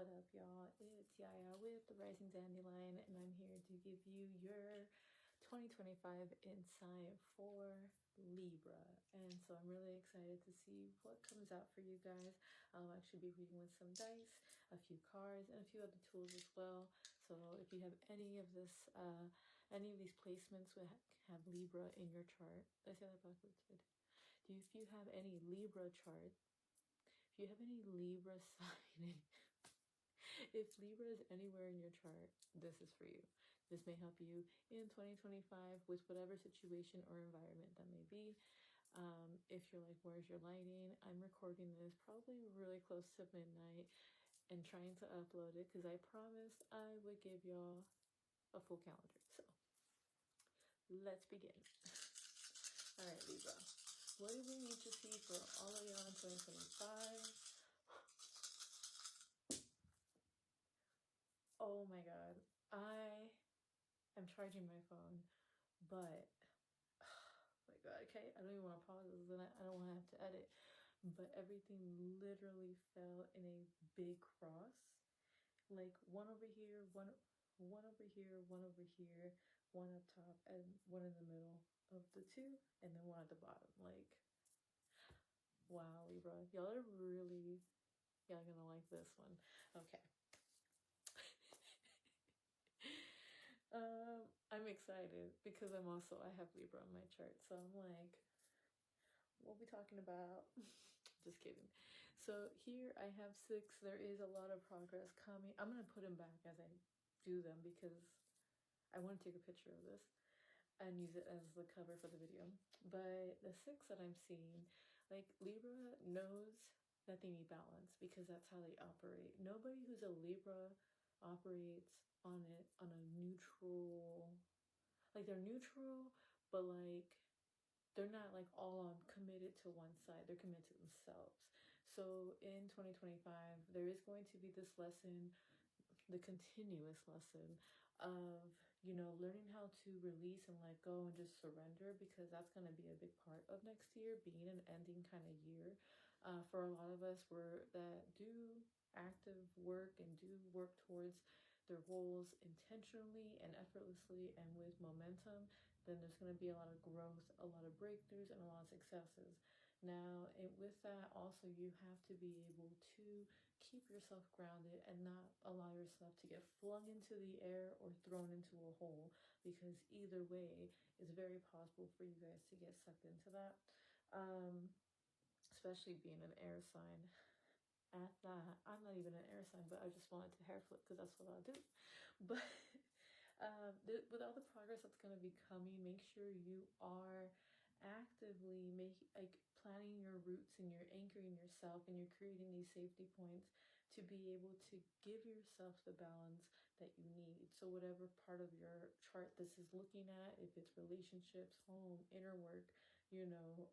What up, y'all? It's Yaya with the Rising Dandelion, and I'm here to give you your 2025 insight for Libra. And so I'm really excited to see what comes out for you guys. I'll actually be reading with some dice, a few cards, and a few other tools as well. So if you have any of this, any of these placements will have Libra in your chart. Did I say that backwards? If you have any Libra chart, if you have any Libra sign, if Libra is anywhere in your chart, this is for you. This may help you in 2025 with whatever situation or environment that may be. If you're like, where's your lighting? I'm recording this probably really close to midnight and trying to upload it because I promised I would give y'all a full calendar. So let's begin. All right, Libra. What do we need to see for all of y'all in 2025? Oh my god, I am charging my phone, but oh my god, okay, I don't even want to pause this, and I don't want to have to edit, but everything literally fell in a big cross, like one over here, one over here, one over here, one up top, and one in the middle of the two, and then one at the bottom. Like, wow, Libra, y'all gonna like this one. Okay. I'm excited because I have Libra on my chart, so I'm like, what are we talking about? Just kidding. So here I have 6. There is a lot of progress coming. I'm gonna put them back as I do them because I want to take a picture of this and use it as the cover for the video. But the 6 that I'm seeing, like, Libra knows that they need balance because that's how they operate. Nobody who's a Libra operates on a neutral, like, they're neutral, but like they're not like all on committed to one side. They're committed to themselves. So in 2025 there is going to be this lesson, the continuous lesson of, you know, learning how to release and let go and just surrender, because that's going to be a big part of next year, being an ending kind of year for a lot of us that do active work and do work towards their goals intentionally and effortlessly and with momentum. Then there's going to be a lot of growth, a lot of breakthroughs, and a lot of successes. Now, with that also, you have to be able to keep yourself grounded and not allow yourself to get flung into the air or thrown into a hole, because either way it's very possible for you guys to get sucked into that, especially being an air sign. At that, I'm not even an air sign, but I just wanted to hair flip because that's what I'll do. But with all the progress that's going to be coming, make sure you are actively planning your routes, and you're anchoring yourself, and you're creating these safety points to be able to give yourself the balance that you need. So whatever part of your chart this is looking at, if it's relationships, home, inner work, you know,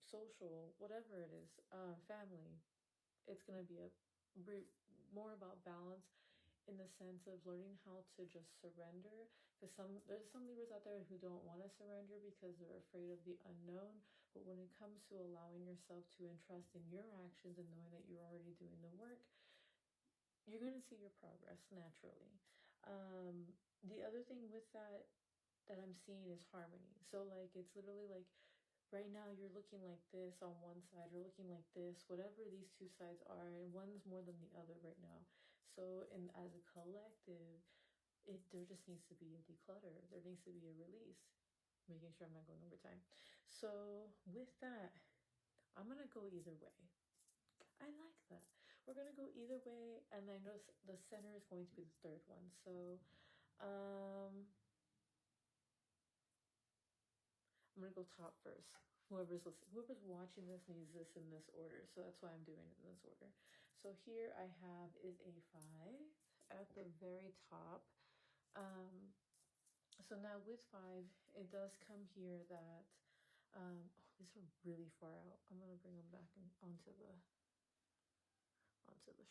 social, whatever it is, family, it's going to be more about balance, in the sense of learning how to just surrender, because there's some Libras out there who don't want to surrender because they're afraid of the unknown. But when it comes to allowing yourself to entrust in your actions and knowing that you're already doing the work, you're going to see your progress naturally. The other thing with that I'm seeing is harmony. So like, it's literally like, right now you're looking like this on one side, or looking like this, whatever these two sides are, and one's more than the other right now. So as a collective, there just needs to be a declutter. There needs to be a release, making sure I'm not going over time. So with that, I'm gonna go either way. I like that. We're gonna go either way, and I know the center is going to be the third one. So I'm gonna go top first. Whoever's watching this needs this in this order, so that's why I'm doing it in this order. So here I have is a 5 at the very top. So now with 5, it does come here that oh, these are really far out. I'm gonna bring them back onto the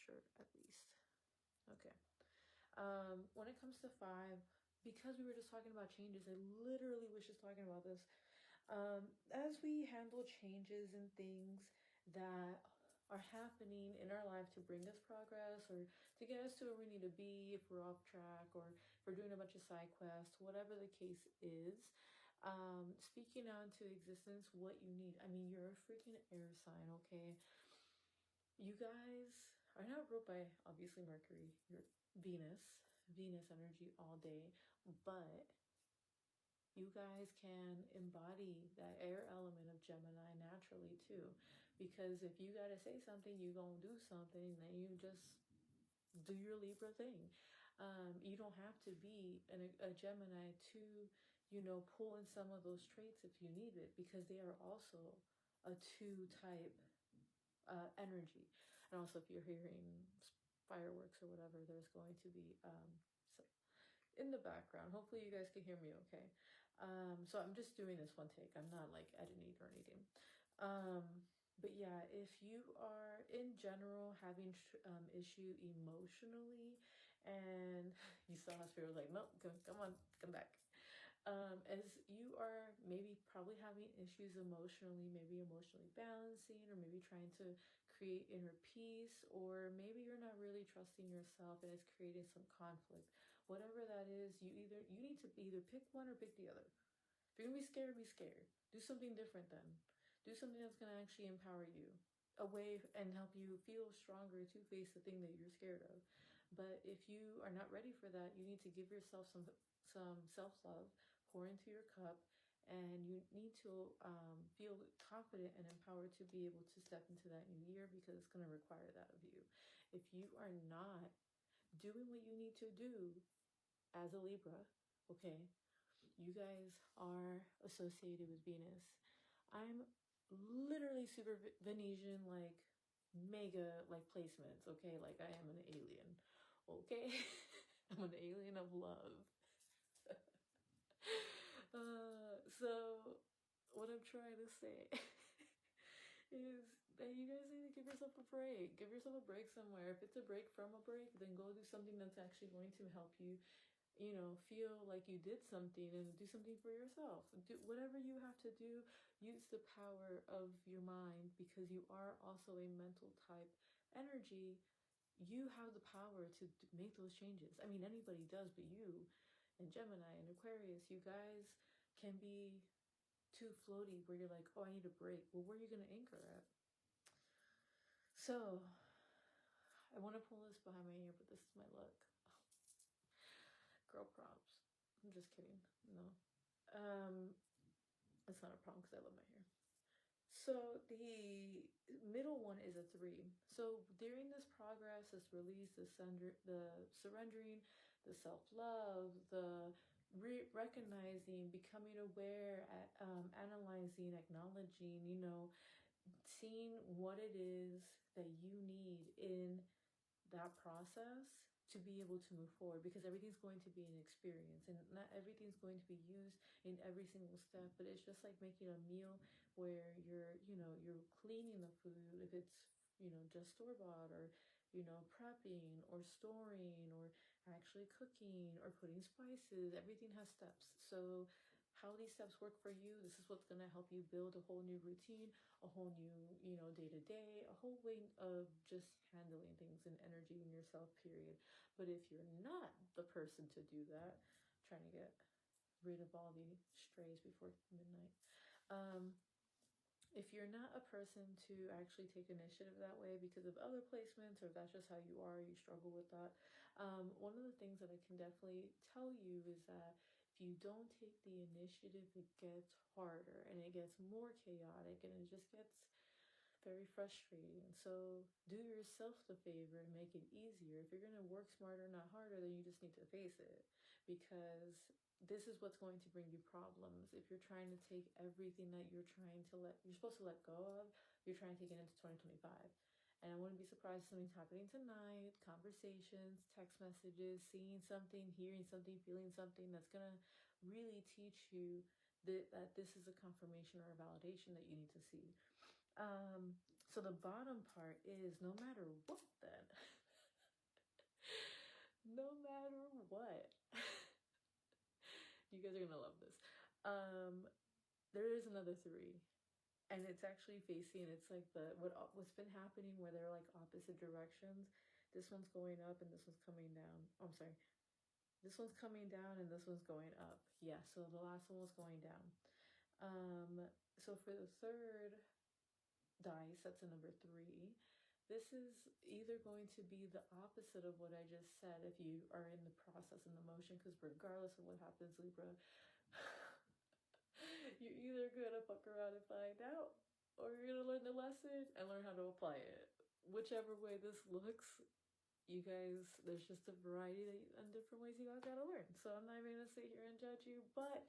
shirt at least. Okay. When it comes to 5, because we were just talking about changes, I literally was just talking about this. As we handle changes and things that are happening in our life to bring us progress or to get us to where we need to be if we're off track or if we're doing a bunch of side quests, whatever the case is. Speaking out into existence what you need. I mean, you're a freaking air sign, okay? You guys are not ruled by obviously Mercury, you're Venus energy all day, but you guys can embody that air element of Gemini naturally too. Because if you gotta say something, you gonna do something, then you just do your Libra thing. You don't have to be a Gemini to, pull in some of those traits if you need it, because they are also a 2 type energy. And also, if you're hearing fireworks or whatever, there's going to be in the background. Hopefully you guys can hear me okay. So I'm just doing this one take. I'm not like editing or anything. But yeah, if you are in general having issue emotionally, and you saw how Spirit was like, no, come on, come back. As you are maybe probably having issues emotionally, maybe emotionally balancing, or maybe trying to create inner peace, or maybe you're not really trusting yourself and it's creating some conflict. Whatever that is, you need to either pick one or pick the other. If you're gonna be scared, be scared. Do something different then. Do something that's gonna actually empower you away and help you feel stronger to face the thing that you're scared of. But if you are not ready for that, you need to give yourself some self-love, pour into your cup, and you need to feel confident and empowered to be able to step into that new year, because it's going to require that of you. If you are not doing what you need to do as a Libra, okay, you guys are associated with Venus. I'm literally super Venetian, like mega like placements, okay? Like I am an alien, okay? I'm an alien of love. So what I'm trying to say is that you guys need to give yourself a break. Give yourself a break somewhere. If it's a break from a break, then go do something that's actually going to help you, feel like you did something, and do something for yourself. Do whatever you have to do. Use the power of your mind, because you are also a mental type energy. You have the power to make those changes. I mean, anybody does, but you and Gemini and Aquarius, you guys can be too floaty where you're like, oh, I need a break. Well, where are you going to anchor at? So I want to pull this behind my ear, but this is my look. Girl props. I'm just kidding. No. It's not a problem because I love my hair. So the middle one is a 3. So during this progress, this release, the surrendering, the self-love, the recognizing, becoming aware, analyzing, acknowledging, seeing what it is that you need in that process to be able to move forward, because everything's going to be an experience and not everything's going to be used in every single step. But it's just like making a meal where you're cleaning the food, if it's just store-bought, or prepping or storing or actually cooking or putting spices. Everything has steps. So how these steps work for you, this is what's going to help you build a whole new routine, a whole new, day-to-day, a whole way of just handling things and energy in yourself, period. But if you're not the person to do that, trying to get rid of all the strays before midnight, if you're not a person to actually take initiative that way because of other placements, or if that's just how you are, you struggle with that, one of the things that I can definitely tell you is that if you don't take the initiative, it gets harder and it gets more chaotic and it just gets very frustrating. So do yourself the favor and make it easier. If you're going to work smarter, not harder, then you just need to face it, because this is what's going to bring you problems. If you're trying to take everything that you're supposed to let go of, you're trying to take it into 2025. And I wouldn't be surprised if something's happening tonight, conversations, text messages, seeing something, hearing something, feeling something that's going to really teach you that this is a confirmation or a validation that you need to see. So the bottom part is, no matter what then, no matter what, you guys are gonna love this. There is another 3. and it's actually facing, it's like what's been happening where they're like opposite directions. This one's going up and this one's coming down. Oh, I'm sorry. This one's coming down and this one's going up. Yeah, so the last one was going down. So for the third dice, that's a number 3. This is either going to be the opposite of what I just said if you are in the process and the motion, because regardless of what happens, Libra, you're either gonna fuck around and find out, or you're gonna learn the lesson and learn how to apply it. Whichever way this looks, you guys, there's just a variety and different ways you guys gotta learn. So I'm not even gonna sit here and judge you, but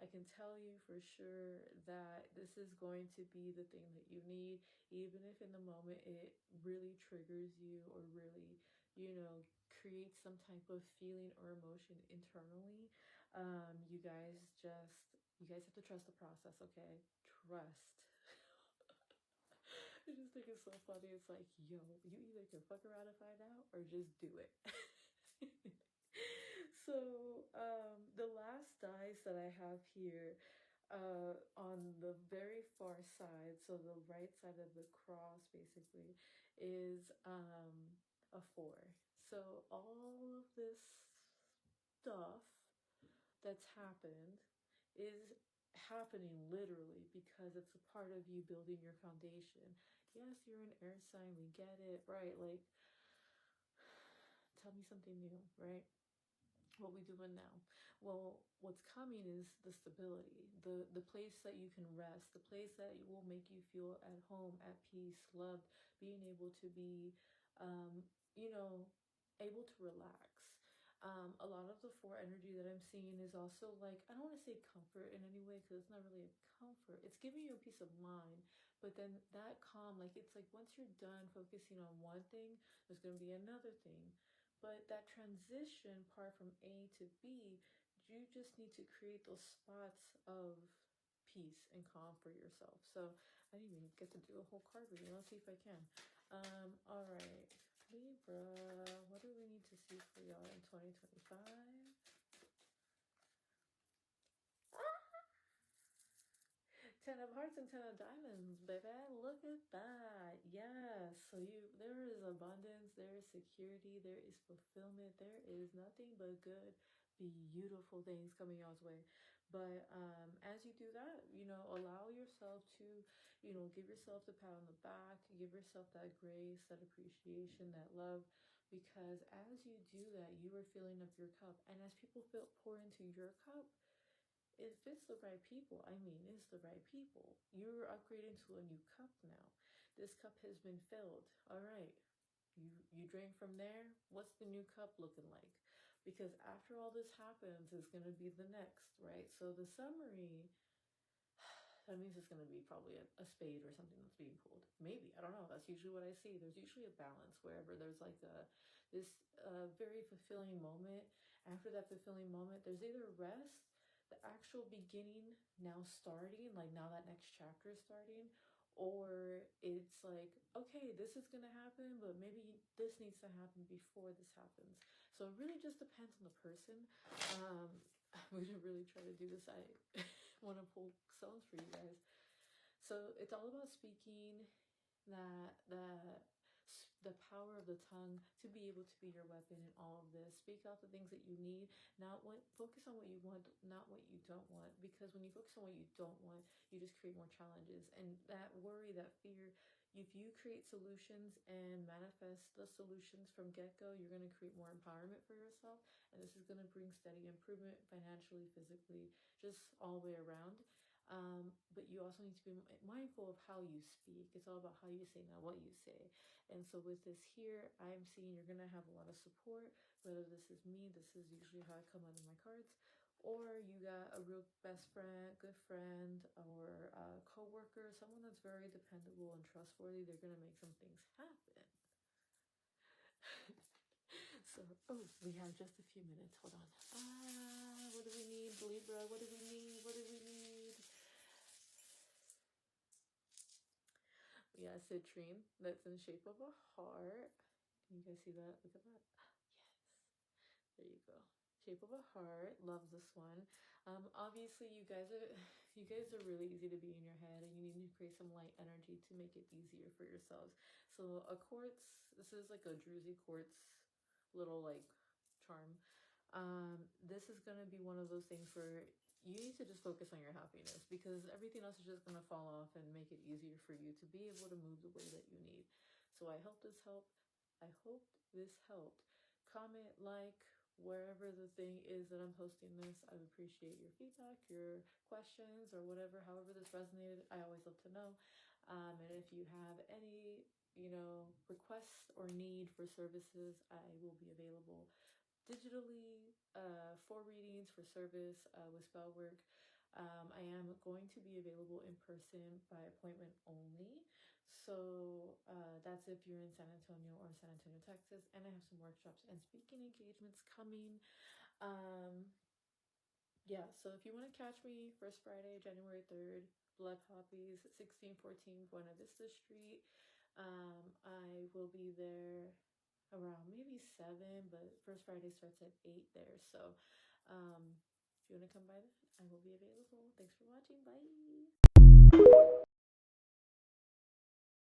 I can tell you for sure that this is going to be the thing that you need, even if in the moment it really triggers you or really, you know, creates some type of feeling or emotion internally. You guys have to trust the process, okay? Trust. I just think it's so funny. It's like, yo, you either can fuck around and find out or just do it. So, the last dice that I have here, on the very far side, so the right side of the cross basically, is a 4. So all of this stuff that's happened is happening literally because it's a part of you building your foundation. Yes, you're an air sign, we get it, right? Like, tell me something new, right? What we doing now? Well, what's coming is the stability, the place that you can rest, the place that will make you feel at home, at peace, loved, being able to be, you know, able to relax. A lot of the 4 energy that I'm seeing is also like, I don't want to say comfort in any way because it's not really a comfort. It's giving you a peace of mind, but then that calm, like it's like once you're done focusing on one thing, there's going to be another thing. But that transition part from A to B, you just need to create those spots of peace and calm for yourself. So I didn't even get to do a whole card reading. Let's see if I can. All right, Libra, what do we need to see for y'all in 2025? 10 of hearts and 10 of diamonds, baby. Look at that. Yes. So there is abundance, there is security, there is fulfillment, there is nothing but good, beautiful things coming y'all's way. But as you do that, you know, allow yourself to, you know, give yourself the pat on the back, give yourself that grace, that appreciation, that love. Because as you do that, you are filling up your cup. And as people pour into your cup, if it's the right people, I mean, it's the right people. You're upgrading to a new cup now. This cup has been filled. All right. You drink from there. What's the new cup looking like? Because after all this happens, it's going to be the next, right? So the summary, that means it's going to be probably a spade or something that's being pulled. Maybe, I don't know. That's usually what I see. There's usually a balance wherever there's like this very fulfilling moment. After that fulfilling moment, there's either rest, the actual beginning now starting, like now that next chapter is starting, or it's like, okay, this is gonna happen, but maybe this needs to happen before this happens. So it really just depends on the person. I'm gonna really try to do this. I want to pull songs for you guys. So it's all about speaking that the power of the tongue to be able to be your weapon in all of this. Speak out the things that you need, focus on what you want, not what you don't want, because when you focus on what you don't want, you just create more challenges. And that worry, that fear, if you create solutions and manifest the solutions from get-go, you're going to create more empowerment for yourself, and this is going to bring steady improvement financially, physically, just all the way around. But you also need to be mindful of how you speak. It's all about how you say, not what you say. And so with this here, I'm seeing you're going to have a lot of support, whether this is me, this is usually how I come out of my cards, or you got a real best friend, good friend, or a co-worker, someone that's very dependable and trustworthy. They're going to make some things happen. So, oh, we have just a few minutes. Hold on. What do we need, Libra? What do we need? What do we need? We got a citrine that's in the shape of a heart. Can you guys see that? Look at that. Yes. There you go. Shape of a heart. Love this one. Obviously, you guys are you guys are really easy to be in your head, and you need to create some light energy to make it easier for yourselves. So a quartz, this is like a druzy quartz little like charm. This is going to be one of those things where you need to just focus on your happiness, because everything else is just going to fall off and make it easier for you to be able to move the way that you need. So I hope this helped. I hope this helped. Comment, like, wherever the thing is that I'm posting this. I appreciate your feedback, your questions, or whatever, however this resonated. I always love to know. And if you have any, requests or need for services, I will be available digitally for readings, for service with spell work. I am going to be available in person by appointment only. So that's if you're in San Antonio or San Antonio, Texas. And I have some workshops and speaking engagements coming. Yeah, so if you want to catch me, first Friday, January 3rd, Blood Poppies, 1614 Buena Vista Street. I will be there around maybe 7, but first Friday starts at 8 there. So if you want to come by, I will be available. Thanks for watching. Bye.